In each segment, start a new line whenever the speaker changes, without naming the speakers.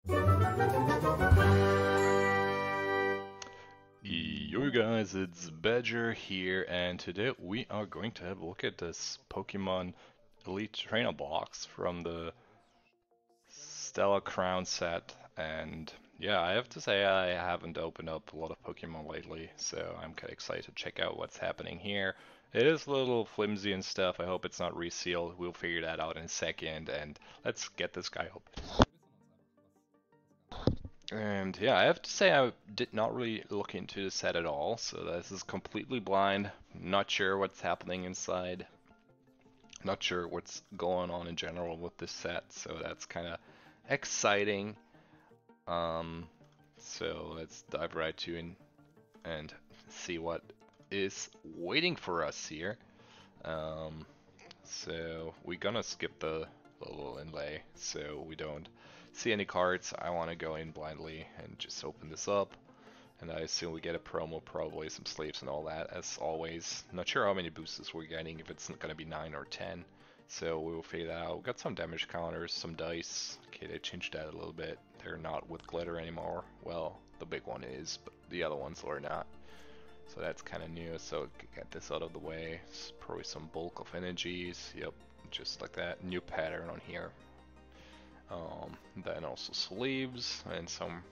Yo guys, it's Badger here, and today we are going to have a look at this Pokemon Elite Trainer box from the Stella Crown set. And yeah, I have to say I haven't opened up a lot of Pokemon lately, so I'm kind of excited to check out what's happening here. It is a little flimsy and stuff. I hope it's not resealed. We'll figure that out in a second, and let's get this guy open. And yeah, I have to say I did not really look into the set at all, so this is completely blind. Not sure what's happening inside. Not sure what's going on in general with this set, so that's kind of exciting. Um, so let's dive right to in and see what is waiting for us here. Um, so we're gonna skip the little inlay so we don't see any cards. I want to go in blindly and just open this up. And I assume we get a promo, probably some sleeves and all that, as always. Not sure how many boosters we're getting, if it's going to be 9 or 10. So we will figure that out. We got some damage counters, some dice. Okay, they changed that a little bit. They're not with glitter anymore. Well, the big one is, but the other ones are not. So that's kind of new, so get this out of the way. It's probably some bulk of energies. Yep, just like that. New pattern on here. Then also sleeves and some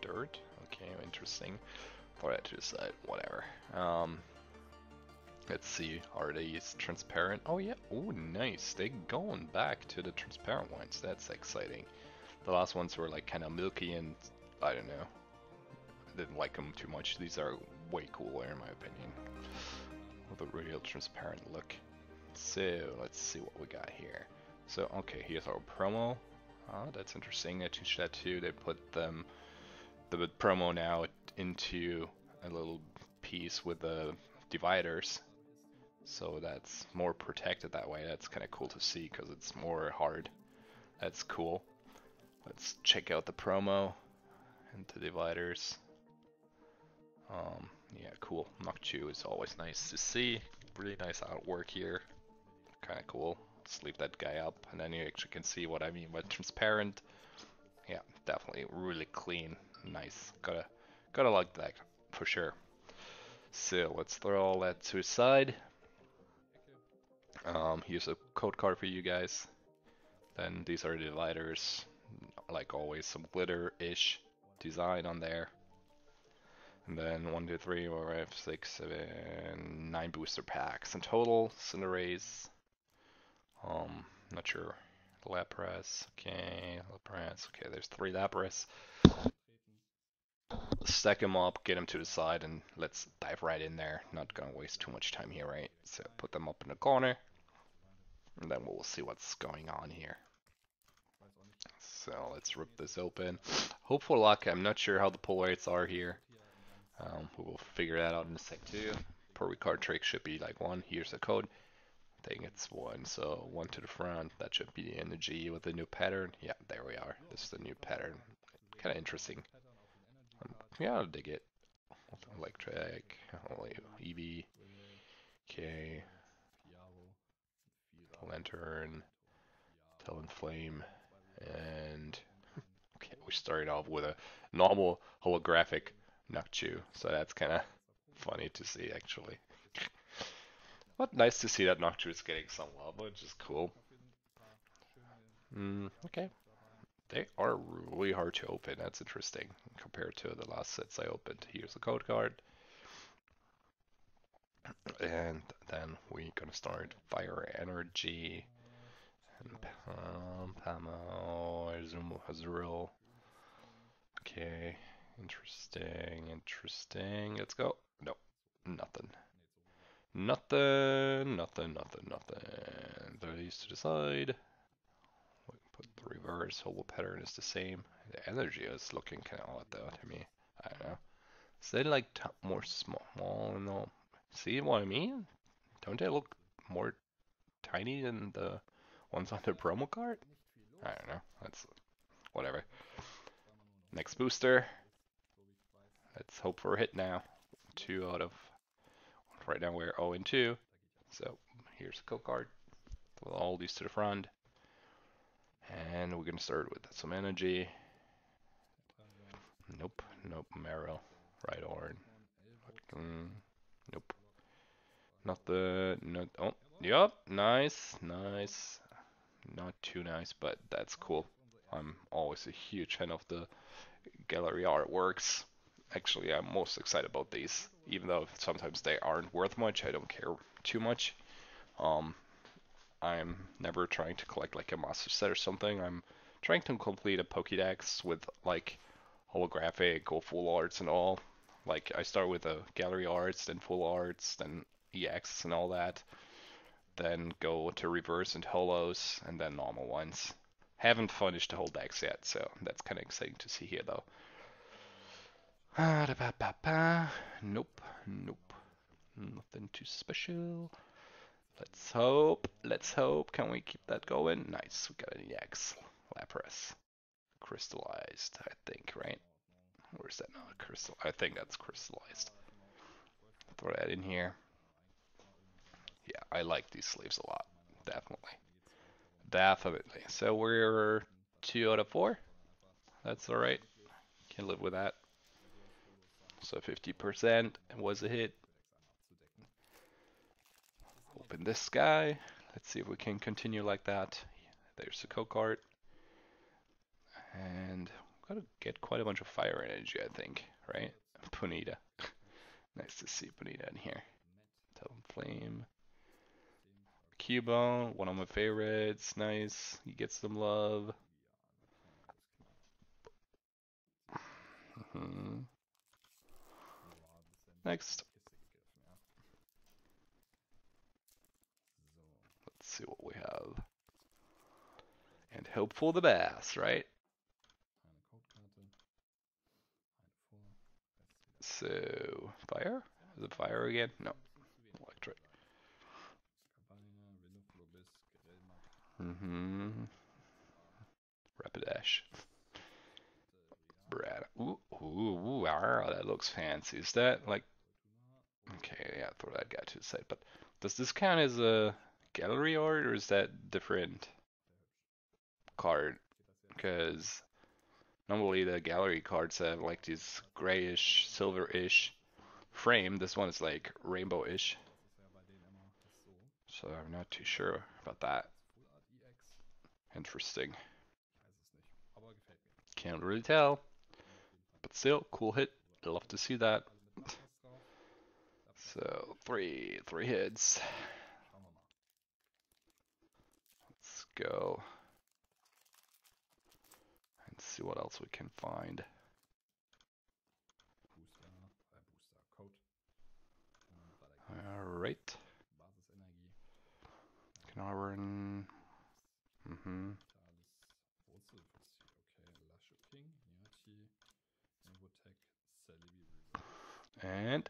dirt. Okay, interesting. Throw that to the side, whatever. Let's see, are these transparent? Oh yeah, oh nice. They going back to the transparent ones. That's exciting. The last ones were like kind of milky and I don't know. I didn't like them too much. These are way cooler in my opinion. With a real transparent look. So let's see what we got here. So okay, here's our promo. Oh, that's interesting. I changed that too. They put the promo now into a little piece with the dividers, so that's more protected that way. That's kind of cool to see because it's more hard. That's cool. Let's check out the promo and the dividers. Yeah, cool. Noctu is always nice to see. Really nice artwork here. Kind of cool. Sleep that guy up, and then you actually can see what I mean by transparent. Yeah, definitely really clean, nice. Gotta like that for sure. So let's throw all that to the side. Here's a code card for you guys. Then these are the dividers, like always, some glitter-ish design on there. And then 1, 2, 3, 4, 5, 6, 7, 9 booster packs in total. Cinderace. Not sure. Lapras. Okay, Lapras. Okay, there's 3 Lapras. Stack them up, get them to the side, and let's dive right in there. Not gonna waste too much time here, right? So put them up in the corner, and then we'll see what's going on here. So let's rip this open. Hope for luck. I'm not sure how the pull rates are here. We will figure that out in a sec too. Per card trick should be like 1. Here's the code. I think it's 1, so 1 to the front. That should be the energy with the new pattern. Yeah, there we are. This is the new pattern. Kind of interesting. Yeah, I'll dig it. Electric, Eevee, okay, Lantern, Talonflame, and okay, we started off with a normal holographic Noctu, so that's kind of funny to see actually. But nice to see that Noctu is getting some love, which is cool. Okay, they are really hard to open. That's interesting compared to the last sets I opened. Here's the code card. And then we're gonna start Fire Energy and Pamo, Azurill. Okay, interesting. Let's go. Nope, nothing. Nothing. Throw these to the side. We put the reverse. Whole pattern is the same. The energy is looking kind of odd though to me. I don't know. Is they like more small and all? See what I mean? Don't they look more tiny than the ones on the promo card? I don't know. That's whatever. Next booster. Let's hope for a hit now. 2 out of. Right now we're 0 and 2. So here's a code card. Put all these to the front. And we're going to start with some energy. Nope. Nope. Marrow. Right Orin. Nope. Not the. No. Oh. Yup. Nice. Nice. Not too nice, but that's cool. I'm always a huge fan of the gallery artworks. Actually, I'm most excited about these, even though sometimes they aren't worth much. I don't care too much. Um, I'm never trying to collect like a master set or something. I'm trying to complete a Pokédex with like holographic or full arts and all. Like I start with the gallery arts, then full arts, then EX and all that. Then go to reverse and holos, and then normal ones. Haven't finished the whole decks yet, so that's kind of exciting to see here though. Nope, nope, nothing too special. Let's hope, let's hope. Can we keep that going? Nice, we got an EX. Lapras. Crystallized, I think, right? Or is that not crystal? I think that's crystallized. Throw that in here. Yeah, I like these sleeves a lot. Definitely. Definitely. So we're 2 out of 4. That's alright. Can live with that. So 50% was a hit. Open this guy. Let's see if we can continue like that. There's the code card. And we've got to get quite a bunch of fire energy, I think, right? Punita. Nice to see Punita in here. Talonflame. Cubone, one of my favorites. Nice. He gets some love. Next. Let's see what we have. And hope for the best, right? So, fire? Is it fire again? No. Electric. Rapidash. Brad. Ooh, wow, that looks fancy. Is that like... Okay, yeah, throw that guy to the side. But does this count as a gallery art, or is that different card? Because normally the gallery cards have like this grayish, silver-ish frame. This one is like rainbow-ish. So I'm not too sure about that. Interesting. Can't really tell. But still, cool hit. Love to see that. So three hits. Let's go and see what else we can find. Alright. Carnarvon. And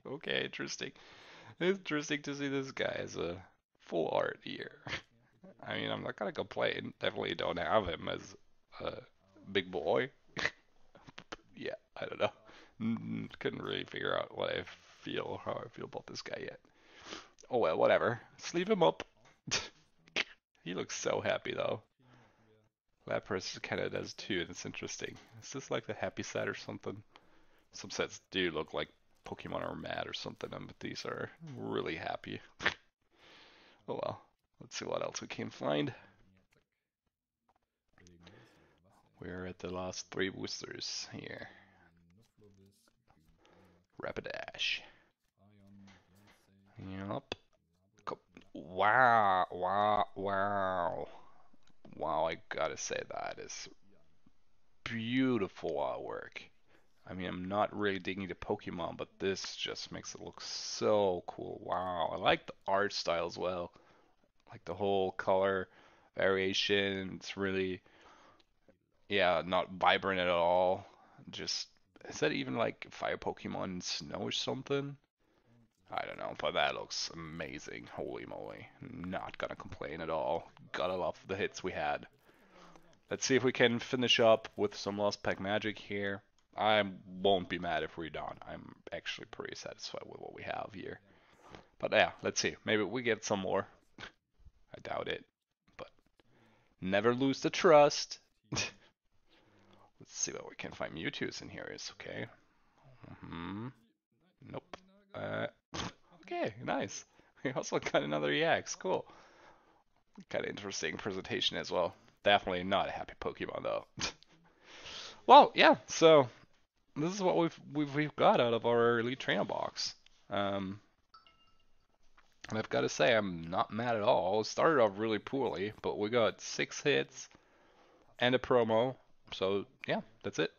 okay, interesting. Interesting to see this guy as a full art here. I mean, I'm not gonna complain. Definitely don't have him as a big boy. Yeah, I don't know. Couldn't really figure out what I feel, how I feel about this guy yet. Oh well, whatever. Sleeve him up. He looks so happy though. Lapras kind of does too, and it's interesting. Is this like the happy side or something? Some sets do look like Pokemon are mad or something, but these are really happy. Oh well, let's see what else we can find. We're at the last 3 boosters here. Rapidash. Yup. Wow, wow, wow. Wow, I gotta say that is beautiful artwork. I mean, I'm not really digging the Pokemon, but this just makes it look so cool. Wow, I like the art style as well. Like the whole color variation. It's really, yeah, not vibrant at all. Just, is that even like fire Pokemon in snow or something? I don't know, but that looks amazing. Holy moly. Not gonna complain at all. Gotta love the hits we had. Let's see if we can finish up with some Lost Pack magic here. I won't be mad if we're done. I'm actually pretty satisfied with what we have here. But yeah, let's see. Maybe we get some more. I doubt it. But never lose the trust. see what we can find. Mewtwo's in here is okay. Nope. Okay, nice. We also got another EX. Cool. Kind of interesting presentation as well. Definitely not a happy Pokemon though. Well, yeah. So this is what we've got out of our Elite Trainer box. And I've got to say, I'm not mad at all. It started off really poorly, but we got 6 hits and a promo. So yeah, that's it.